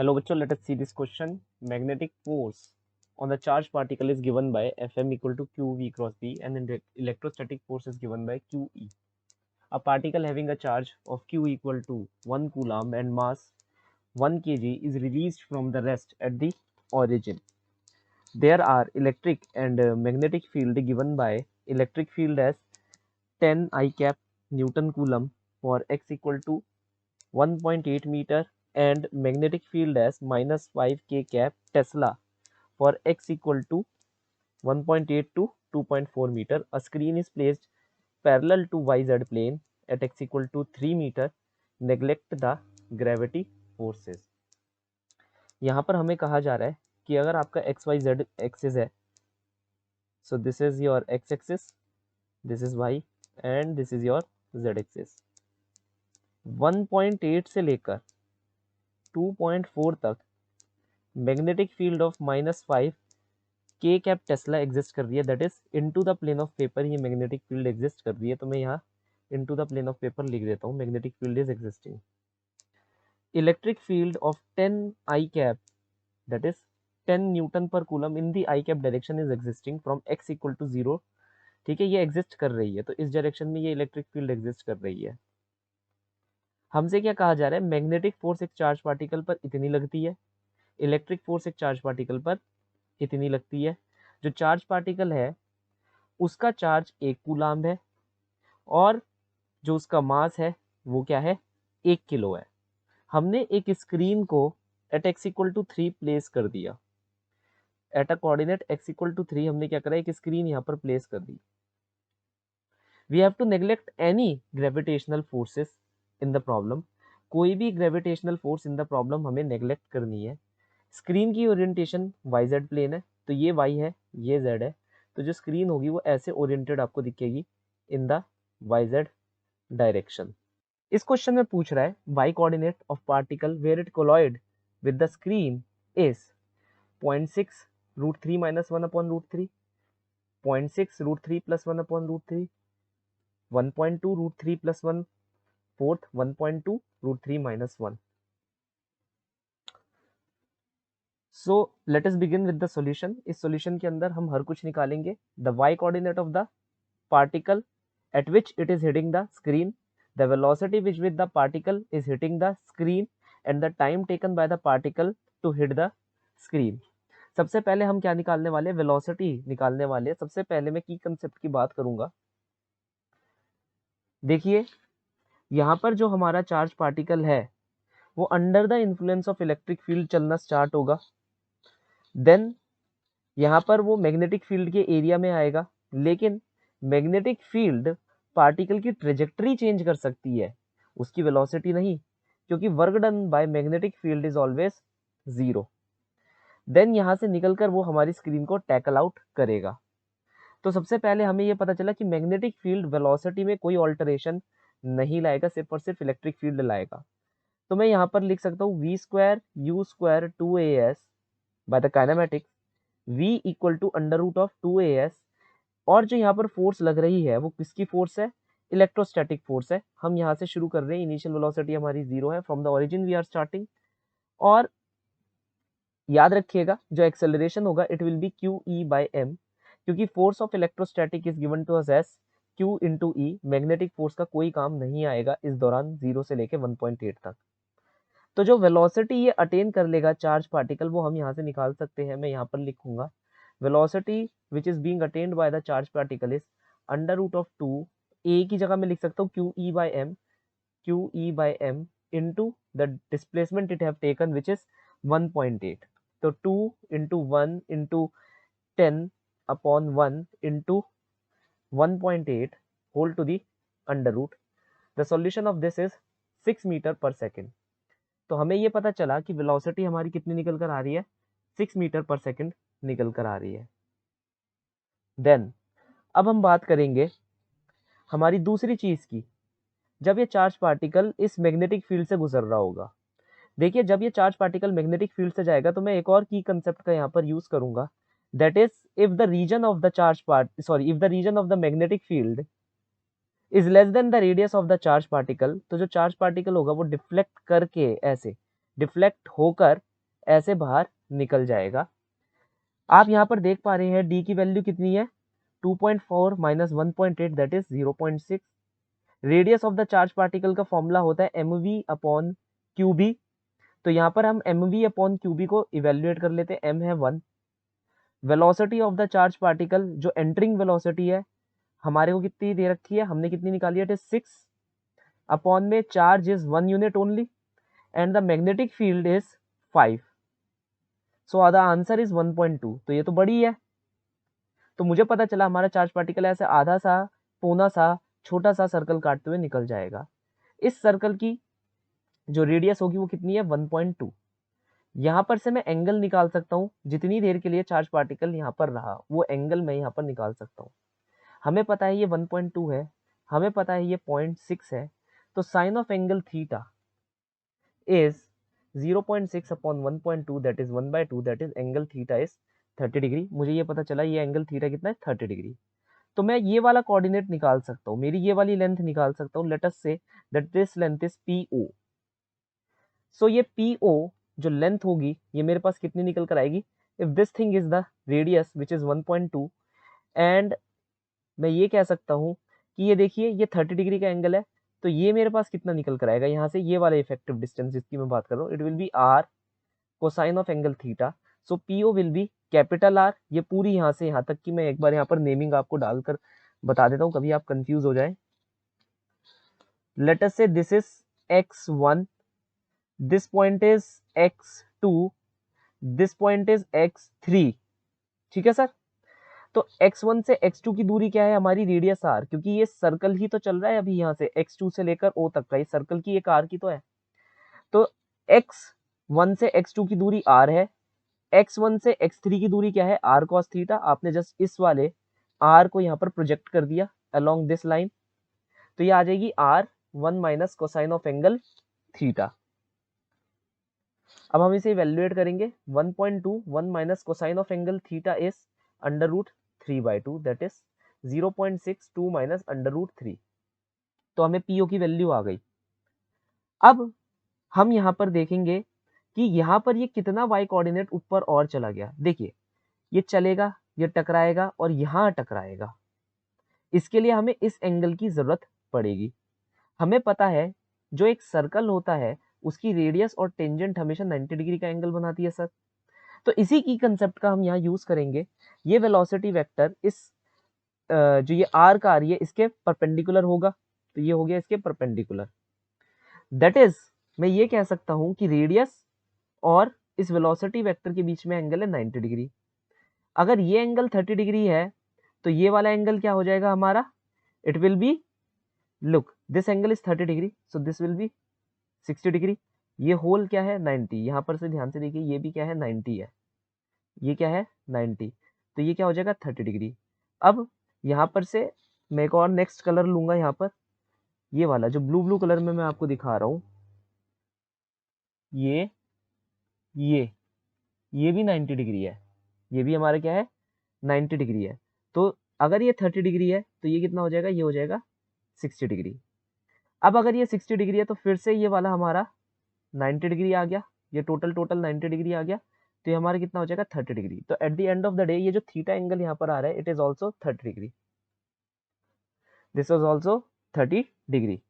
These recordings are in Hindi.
Hello, bachcho, let us see this question. Magnetic force on the charged particle is given by Fm equal to qv cross b, and then electrostatic force is given by qe. A particle having a charge of q equal to 1 coulomb and mass 1 kg is released from the rest at the origin. There are electric and magnetic field given by electric field as 10 I cap Newton Coulomb for x equal to 1.8 meter and magnetic field as minus 5 k cap Tesla for x equal to 1.8 to 2.4 meter. A screen is placed parallel to YZ plane at x equal to 3 meter. Neglect the gravity forces. यहाँ पर हमें कहा जा रहा है कि अगर आपका एक्स वाई जेड एक्सिस है, so this is your X axis, this is Y and this is your Z axis. 1.8 से लेकर 2.4 तक मैग्नेटिक फील्ड ऑफ -5 के कैप टेस्ला एग्जिस्ट कर रही है. That is into the plane of paper ये मैग्नेटिक फील्ड एग्जिस्ट कर रही है. तो मैं यहाँ into the plane of paper लिख देता हूँ. Magnetic field is existing. Electric field of 10 i cap that is 10 newton per coulomb in the i cap direction is existing from x equal to 0. ठीक है, ये एग्जिस्ट कर रही है, तो इस डायरेक्शन में ये इलेक्ट्रिक फील्ड एग्जिस्ट कर रही है. हमसे क्या कहा जा रहा है? मैग्नेटिक फोर्स एक चार्ज पार्टिकल पर इतनी लगती है, इलेक्ट्रिक फोर्स एक चार्ज पार्टिकल पर इतनी लगती है. जो चार्ज पार्टिकल है उसका चार्ज 1 कूलाम्ब है और जो उसका मास है वो क्या है? 1 किलो है. हमने एक स्क्रीन को at X equal to 3 place कर दिया. At a coordinate X equal to 3 हमने क्या करा? एक स्क्रीन यहाँ पर प्लेस कर दी. We have to neglect any gravitational forces in the problem. कोई भी gravitational force in the problem हमें नेग्लेक्ट करनी है. स्क्रीन की ओरिएंटेशन वाई जेड प्लेन है, तो ये वाई है, ये जेड है. तो जो स्क्रीन होगी वो ऐसे ओरिएंटेड आपको दिखेगी in the Y Z direction. इस क्वेश्चन में पूछ रहा है Y coordinate of particle where it collide with the screen is 0.6 √3 - 1 upon √3, 0.6 √3 + 1 upon √3, 1.2 √3 + 1 fourth, 1.2 √3 - 1. So let us begin with the solution. इस सॉल्यूशन के अंदर हम हर कुछ निकालेंगे. The Y coordinate of the particle at which it is hitting the screen, the velocity which with the particle is hitting the screen, and the time taken by the particle to hit the screen. सबसे पहले हम क्या निकालने वाले? वेलोसिटी निकालने वाले. सबसे पहले मैं की कंसेप्ट की बात करूंगा. देखिए यहाँ पर जो हमारा चार्ज पार्टिकल है वो under the influence of electric field चलना स्टार्ट होगा. देन यहाँ पर वो मैग्नेटिक फील्ड के एरिया में आएगा, लेकिन मैग्नेटिक फील्ड पार्टिकल की ट्रेजेक्टरी चेंज कर सकती है, उसकी वेलोसिटी नहीं, क्योंकि work done by magnetic field is always 0. Then यहाँ से निकलकर वो हमारी स्क्रीन को टैकल आउट करेगा. तो सबसे पहले हमें ये पता चला कि मैग्नेटिक फील्ड वेलोसिटी में कोई ऑल्टरेशन नहीं लाएगा, सिर्फ और सिर्फ इलेक्ट्रिक फील्ड लाएगा. तो मैं यहाँ पर लिख सकता हूँ v² u² 2as by the kinematics v equal to √2as. और जो यहाँ पर फोर्स लग रही है वो किसकी फोर्स है? इलेक्ट्रोस्टैटिक फोर्स है. हम यहाँ से शुरू कर रहे हैं. इनिशियल वेलोसिटी हमारी 0 है. From the origin we are starting. और याद रखिएगा जो एक्सेलरेशन होगा इट विल बी QE/m, क्योंकि force of electrostatic is given to us as Q × E. Magnetic force का कोई काम नहीं आएगा इस दौरान 0 से लेके 1.8 तक. तो जो वेलोसिटी ये अटेन कर लेगा चार्ज पार्टिकल वो हम यहाँ से निकाल सकते हैं. मैं यहाँ पर लिखूंगा velocity which is being attained by the charge particle is √2. a की जगह मैं लिख सकता हूँ QE/m into the displacement it have taken which is 1.8. तो 2 × 1 × 10/1 into 1.8 whole to the under root. The solution of this is 6 metre पर सेकेंड. तो हमें ये पता चला कि वेलोसिटी हमारी कितनी निकल कर आ रही है? 6 मीटर पर सेकेंड निकल कर आ रही है. देन अब हम बात करेंगे हमारी दूसरी चीज की. जब ये चार्ज पार्टिकल इस मैग्नेटिक फील्ड से गुजर रहा होगा. देखिए जब ये चार्ज पार्टिकल मैग्नेटिक फील्ड से जाएगा तो मैं एक और की कंसेप्ट का यहाँ पर यूज करूंगा. That is if the region of the magnetic field is less than the radius of the charge particle, तो जो चार्ज पार्टिकल होगा वो डिफ्लेक्ट करके ऐसे डिफ्लेक्ट होकर ऐसे बाहर निकल जाएगा। आप यहाँ पर देख पा रहे हैं डी की वैल्यू कितनी है, 2.4 minus 1.8 that is 0.6। Radius of the charge particle का फॉर्मूला होता है mv अपॉन क्यूबी। तो यहाँ पर हम mv अपॉन क्यूबी को इवेल्युएट कर लेते हैं, m है 1। Velocity of the charge particle जो एंटरिंग वेलोसिटी है हमारे को कितनी दे रखी है, हमने कितनी निकाली है, 6 अपॉन में charge is 1 unit only and the magnetic field is 5, so the answer is 1.2। तो ये तो बड़ी है। तो मुझे पता चला हमारा चार्ज पार्टिकल ऐसे आधा सा पौना सा छोटा सा सर्कल काटते हुए निकल जाएगा। इस सर्कल की जो रेडियस होगी वो कितनी है, 1.2। यहाँ पर से मैं एंगल निकाल सकता हूँ, जितनी देर के लिए चार्ज पार्टिकल यहाँ पर रहा वो एंगल मैं यहाँ पर निकाल सकता हूँ। हमें पता है ये 1.2 है, हमें पता है ये 0.6 है, तो sine of angle theta is 0.6 upon 1.2 that is 1/2 that is angle theta is 30 degree. मुझे ये पता चला ये एंगल थीटा कितना है, 30 डिग्री। तो मैं ये वाला कोऑर्डिनेट निकाल सकता हूँ, मेरी ये वाली लेंथ निकाल सकता हूँ। Late us say that this length is PO। सो ये PO जो लेंथ होगी ये मेरे पास कितनी निकल कर आएगी, if this thing is the radius which is 1.2 and मैं ये कह सकता हूँ कि ये देखिए ये 30 डिग्री का एंगल है, तो ये मेरे पास कितना निकल कर आएगा यहाँ से, ये वाला इफेक्टिव डिस्टेंस जिसकी मैं बात कर रहा हूँ, it will B R cosine of angle theta. So PO will be capital R। ये पूरी यहाँ से यहाँ तक की मैं एक बार यहाँ पर नेमिंग आपको डालकर बता देता हूँ, कभी आप कंफ्यूज हो जाए। Late us say this is x1, this point is x2, this point is x3। ठीक है सर। तो x1 से x2 की दूरी क्या है, हमारी रेडियस r, क्योंकि ये सर्कल ही तो चल रहा है अभी यहाँ से x2 से लेकर o तक का, ये सर्कल की एक r की तो है। तो x1 से x2 की दूरी r है, x1 से x3 की दूरी क्या है, r cos थीटा। आपने जस्ट इस वाले r को यहाँ पर प्रोजेक्ट कर दिया अलोंग दिस लाइन, तो ये आ जाएगी r1 minus cosine of angle theta. अब हम इसे इवेल्युएट करेंगे, 1.2 1 minus cosine of angle theta is under root 3/2 that is 0.62 minus under root 3। तो हमें PO की वैल्यू आ गई। अब हम यहाँ पर देखेंगे कि यहाँ पर ये कितना y कोऑर्डिनेट ऊपर और चला गया। देखिए ये चलेगा, ये टकराएगा और यहाँ टकराएगा, इसके लिए हमें इस एंगल की जरूरत पड़ेगी। हमें पता है जो एक सर्कल होता है उसकी रेडियस और टेंजेंट हमेशा 90 डिग्री का एंगल बनाती है सर। तो इसी की कंसेप्ट का हम यहाँ यूज करेंगे। ये वेलोसिटी वेक्टर इस जो ये आर्क आ रही है इसके परपेंडिकुलर होगा, तो ये हो गया इसके परपेंडिकुलर। दैट इज मैं ये कह सकता हूँ कि रेडियस और इस वेलोसिटी वेक्टर के बीच में एंगल है 90 डिग्री। अगर ये एंगल 30 डिग्री है तो ये वाला एंगल क्या हो जाएगा हमारा, it will B, look this angle is 30 degree so this will be 60 degree. ये होल क्या है 90, यहाँ पर से ध्यान से देखिए ये भी क्या है 90 है, ये क्या है 90, तो ये क्या हो जाएगा 30 डिग्री। अब यहाँ पर से मैं एक और नेक्स्ट कलर लूंगा, यहाँ पर ये वाला जो ब्लू ब्लू कलर में मैं आपको दिखा रहा हूँ, ये ये भी 90 डिग्री है, ये भी हमारा क्या है 90 डिग्री है। तो अगर ये 30 डिग्री है तो ये कितना हो जाएगा, ये हो जाएगा 60 डिग्री। अब अगर ये 60 डिग्री है तो फिर से ये वाला हमारा 90 डिग्री आ गया, ये टोटल 90 डिग्री आ गया, तो ये हमारा कितना हो जाएगा 30 डिग्री। तो at the end of the day ये जो थीटा एंगल यहाँ पर आ रहा है it is also 30 degree, this was also 30 degree.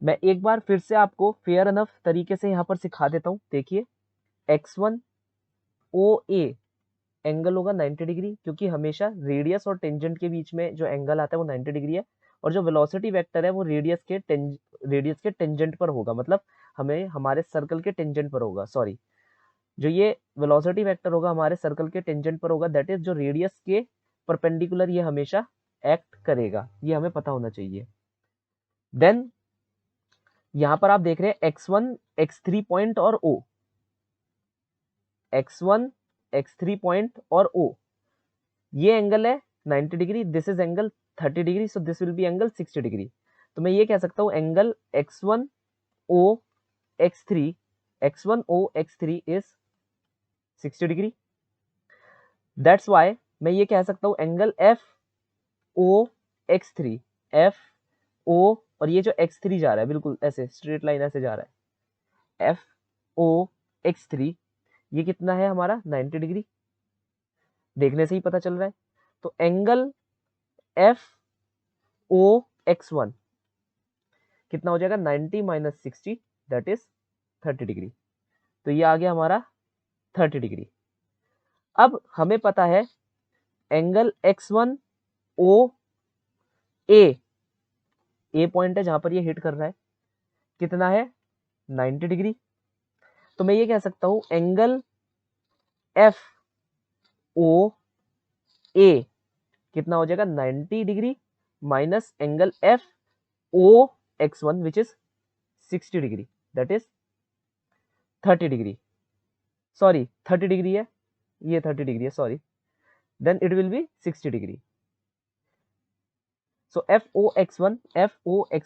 मैं एक बार फिर से आपको फेयर एनफ तरीके से यहाँ पर सिखा देता हूँ। देखिए x1 OA एंगल होगा 90 डिग्री, क्योंकि हमेशा रेडियस और टेंजेंट के बीच में जो एंगल आता है वो 90 डिग्री है, और जो वेलोसिटी वेक्टर है वो रेडियस के टेंजेंट पर होगा, मतलब हमें हमारे सर्कल के टेंजेंट पर होगा, सॉरी जो ये वेलोसिटी वेक्टर होगा हमारे सर्कल के टेंजेंट पर होगा, दैट इज जो रेडियस के परपेंडिकुलर ये हमेशा एक्ट करेगा, ये हमें पता होना चाहिए। देन यहाँ पर आप देख रहे हैं x1 x3 पॉइंट और O, x1 x3 पॉइंट और O, ये एंगल है 90 degree, this is angle 30 degree, so this will be angle 60 degree. तो मैं ये कह सकता हूँ angle x1 O x3 is 60 degree. That's why मैं ये कह सकता हूँ एंगल FO FO, और ये जो x3 जा रहा है बिल्कुल ऐसे स्ट्रेट लाइन ऐसे जा रहा है, FO x3 ये कितना है हमारा 90 डिग्री, देखने से ही पता चल रहा है। तो angle F O X one कितना हो जाएगा 90 माइनस 60 दैट इज 30 डिग्री। तो ये आ गया हमारा 30 डिग्री। अब हमें पता है एंगल एक्स वन ओ ए पॉइंट है जहां पर ये हिट कर रहा है, कितना है 90 डिग्री। तो मैं ये कह सकता हूं एंगल एफ ओ ए कितना हो जाएगा 90 degree minus angle F O X one which is 60 degree that is 30 degree. Sorry 30 degree है, ये 30 डिग्री है, sorry, then it will be 60 degree. So F O X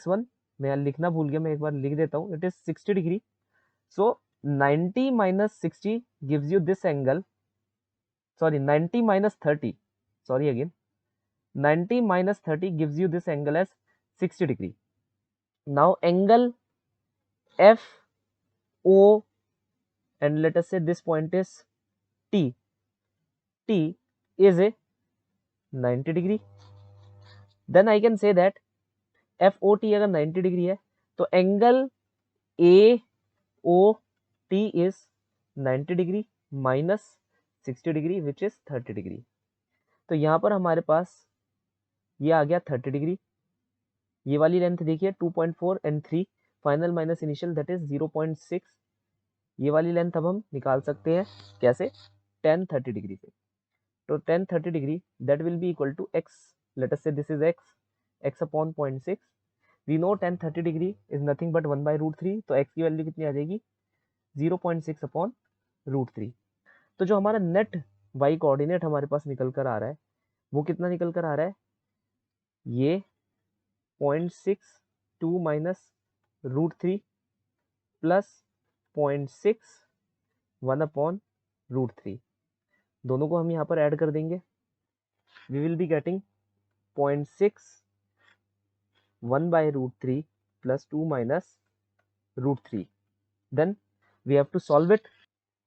one मैं लिखना भूल गया, मैं एक बार लिख देता हूं, it is 60 degree. So 90 minus 60 gives you this angle, sorry 90 minus 30, sorry again, 90 minus 30 gives you this angle as 60 degree. Now angle FO, and let us say this point is T is a 90 degree. Then I can say that FOT अगर 90 डिग्री है तो angle AOT is 90 degree minus 60 degree which is 30 degree. तो यहाँ पर हमारे पास ये आ गया 30 डिग्री। ये वाली लेंथ देखिए 2.4 and 3 final minus initial that is 0.6। ये वाली लेंथ अब हम निकाल सकते हैं कैसे, tan 30 डिग्री से। तो tan 30 degree that will be equal to x, let us say this is x upon 0.6। We know tan 30 degree is nothing but 1/√3, तो x की वैल्यू कितनी आ जाएगी 0.6 अपॉन √3। तो जो हमारा नेट y कोऑर्डिनेट हमारे पास निकल कर आ रहा है वो कितना निकल कर आ रहा है, ये 0.62 माइनस √3 प्लस 0.6 1 अपॉन √3, दोनों को हम यहाँ पर ऐड कर देंगे, we will be getting 0.6 1/√3 plus 2 minus √3। Then we have to solve it,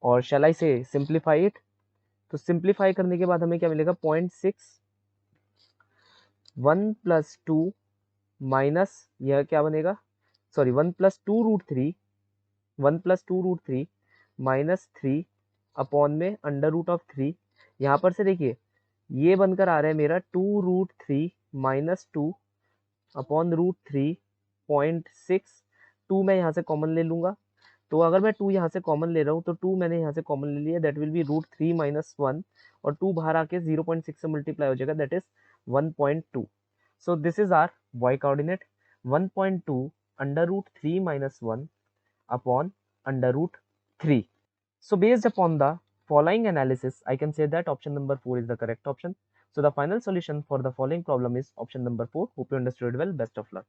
और शैल आई से सिंप्लीफाई इट। तो सिंप्लीफाई करने के बाद हमें क्या मिलेगा 0.6 1 प्लस 2 माइनस यह क्या बनेगा, sorry 1 plus 2√3 1 plus 2√3 minus 3 upon में √3। यहाँ पर से देखिए ये बनकर आ रहा है मेरा 2√3 माइनस 2 अपॉन √3 0.6। 2 मैं यहाँ से कॉमन ले लूंगा, तो अगर मैं 2 यहाँ से कॉमन ले रहा हूँ तो 2 मैंने यहाँ से कॉमन ले लिया, दैट विल बी √3 माइनस 1, और 2 बाहर आके 0.6 से मल्टीप्लाई हो जाएगा that is 1.2। So this is our y coordinate 1.2 √3 minus 1 upon √3. So based upon the following analysis, I can say that option number 4 is the correct option. So the final solution for the following problem is option number 4. Hope you understood well. Best of luck.